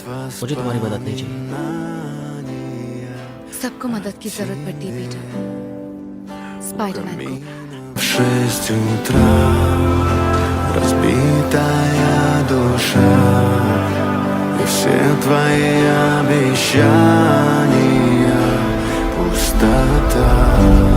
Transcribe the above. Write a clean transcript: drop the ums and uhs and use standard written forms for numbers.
मुझे तुम्हारी मदद नहीं चाहिए। सबको मदद की जरूरत पड़ती है पीटर, स्पाइडरमैन को। 6 утра, разбитая душа, и все твои обещания пустота.